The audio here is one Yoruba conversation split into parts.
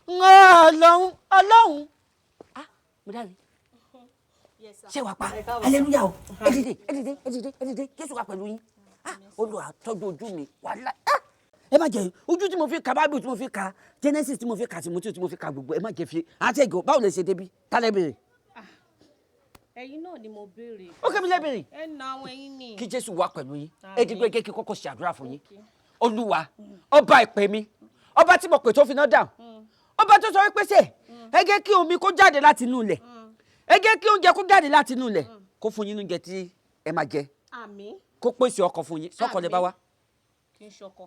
Ọlọ́run. Ah, mo dáre. Yes sir. Ṣé wàá pa? Hallelujah o. Ẹ dìde. Jésù wà pẹ̀lú yín. Ah, Olúwa tọ́jú ojú mi. Wàhálà. Ah, ẹ má jẹ́ ojú tí mo fi ka Bible tí mo fi ka Genesis tí mo fi ka Timothy tí mo fi ka gbogbo ẹ má jẹ́ fi àtẹ̀gò báwo lè ṣe débi tálẹ̀ bèrè. Ẹ̀yin náà ni mo béèrè. Ó kẹ́mi lẹ́bẹ̀rẹ̀. Ẹ na àwọn ẹ̀yin ni. Kí Jésù wà pẹ̀lú yín. Ẹ dìgbò kí kọ́kọ́ ṣe àdúrà fún yín. Olúwa ọba ìpè mi ọba tí mo pè tó fi náà dà ọba tó sọ wípé ṣe ẹ jẹ́ kí omi kó jáde láti inú ilẹ̀ ẹ jẹ́ kí oúnjẹ kó jáde láti inú ilẹ̀ kó fún yín oúnjẹ tí ẹ máa jẹ kó pèsè ọkọ̀ fún yín sọ́kọ̀ lè bá wa. Kí n ṣọkọ.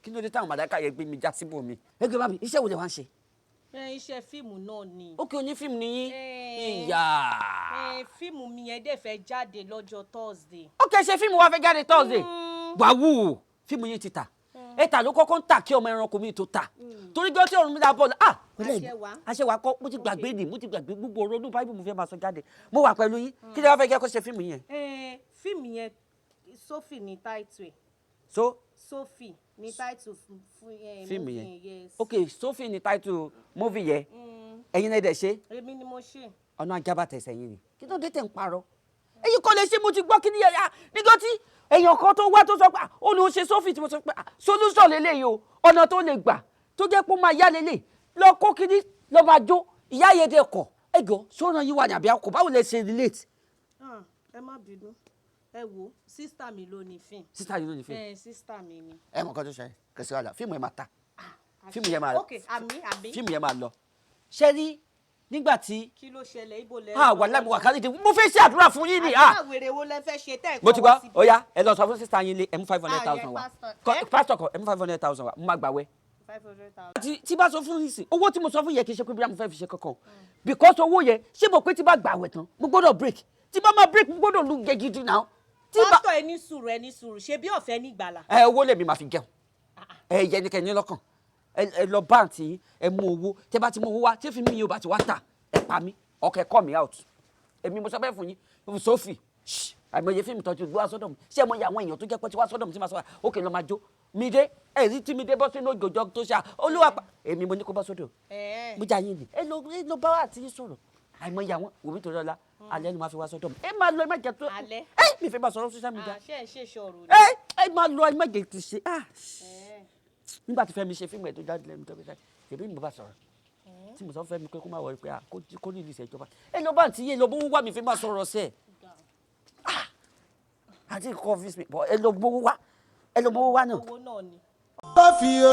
Kí ló dé táwọn màdáká yẹn gbé mi já síbò mi. Ẹ gbé bá mi iṣẹ́ wo lè wá ń ṣe. Iṣẹ́ fíìmù náà ni. Ó kí o ní fíìmù ni yín. Ìyá. Fíìmù mi yẹn dẹ̀ fẹ́ jáde lọ́jọ́ Thursday. Ó kẹ́ ṣe fíìmù wa fẹ́ jáde Thursday. Wàhù fíìmù yín ti tà. Ẹ̀ta ló kọ́kọ́ ń tà kí ọmọ ẹranko mi tó tà. Torí gbọ́ tí ọ̀run mi dá bọ́ọ̀lù. Àṣẹwà kọ́ mo ti gbàgbé ni mo ti gbàgbé gbogbo ọ̀rọ̀ ọdún báyìí mo fẹ́ máa sọ jáde. Mo wà pẹ̀lú yín. Kí ló wá fẹ́ kẹ́ kó ṣe fíìmù yẹn? Fíìmù yẹn Sofi ni title ẹ̀. Sofi ni title fún fíìmù yẹn. Ok, Sofi ni title movie yẹn. Ẹ̀yin náà dẹ̀ ṣe. Èmi ni mo ṣe. Ọ̀nà ajábà tẹ̀sẹ̀ yín ni. Kí ló dé tẹ̀ ń parọ́? Ẹ̀yin kò lè ṣe mo ti gbọ́ kí ni yẹ̀yà nígbà tí èèyàn kan tó wá tó sọ pé ó ní ó ṣe Sofi tí mo sọ pé solution lélẹ́yìí o ọ̀nà tó lè gbà tó jẹ́ pé ó máa yá lélẹ̀ lọ kó kíní lọ máa jó ìyá yẹn dẹ̀ kọ̀ ẹ̀gọ́ sọ́nà yìí wà ní àbí àkọ́ báwo lè ṣe relate. Ẹ má bínú ẹ wo sísítà mi ló ní fíìmù. Sísítà yìí ló ní fíìmù. Sísítà mi ni. Ẹ mọ̀ nǹkan tó ṣe kẹsì wàhálà fíìmù yẹn máa ta fíìmù yẹn máa lọ fíìmù yẹn máa lọ ṣé rí nígbà tí. Kí ló ṣẹlẹ̀ ibo lẹ. Wàhálà mo wà kárí di mo fẹ́ ṣe àdúrà fún yín ni. Àwèrè wo lẹ fẹ́ ṣe tẹ́ ẹ̀ kọ́ wá sí. Mo ti gbọ́ ó yá ẹ lọ sọ fún sísítà yín lé ẹ mú 500,000 wa pásítọ̀ kọ ẹ mú 500,000 wa mo máa gbàwẹ̀. 500,000. tí bá sọ fún yín sí owó tí mo sọ fún yẹ kì í ṣe pé bí mo fẹ́ fi ṣe kankan because owó yẹ ṣé mo pé tí bá gbàwẹ̀ tán mo gbọ́dọ̀ break tí bá máa break mo gbọ́dọ̀ lu gẹ́gidi náà. Pásítọ̀ ẹ ní sùúrù ṣe bí ọ̀fẹ́ ní ìgbàlà. Owó lèmi máa fi jẹun yẹ ni kẹ́ni lọ́kàn ẹ lọ báǹtì ẹ mú owó tẹ bá ti mú owó wá tí fi mí yóò bá ti wá tà ẹ pa mí ọkẹ call me out èmi mo sọ bẹ́ẹ̀ fún yín Sofi àìmọye fíìmù tọ́jú gbọ́ sọ́dọ̀ mi ṣé mo yẹ àwọn èèyàn tó jẹ́ pé tí wá sọ́dọ̀ mi tí máa sọ ókè lọ́ máa jó mi dé èyí tí mi dé bọ́ sínú òjòjò tó ṣá Olúwa pa èmi mo ní kó bá sọ́dọ̀ mo jà yín ni ẹ lọ bá wà tí yín sọ̀rọ̀ àìmọye àwọn òbí tó lọ́la alẹ́ ni wọ́n fi wá sọ́dọ̀ mi ẹ máa lọ ẹ má jẹ tó mi fẹ́ bá sọ̀rọ̀ social media ẹ máa lọ ẹ má jẹ ti ṣe nígbà tí Fẹ́mi ṣe fíìmù ẹ̀ tó jáde lẹ́nu tó fi ṣe èmi mo bá sọ̀rọ̀ tí mo sọ fẹ́ mi pé kó má wọlé pé kó ní ìlísẹ̀ ìjọba ẹ lọ bá àǹtí yé lọ bó wá mi fi máa sọ̀rọ̀ sẹ́ẹ̀ àti confuse me but ẹ lọ gbowó wá náà. Sofi o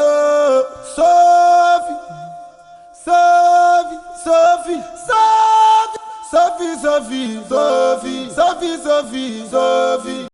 Sofi Sofi Sofi Sofi Sofi Sofi Sofi Sofi Sofi.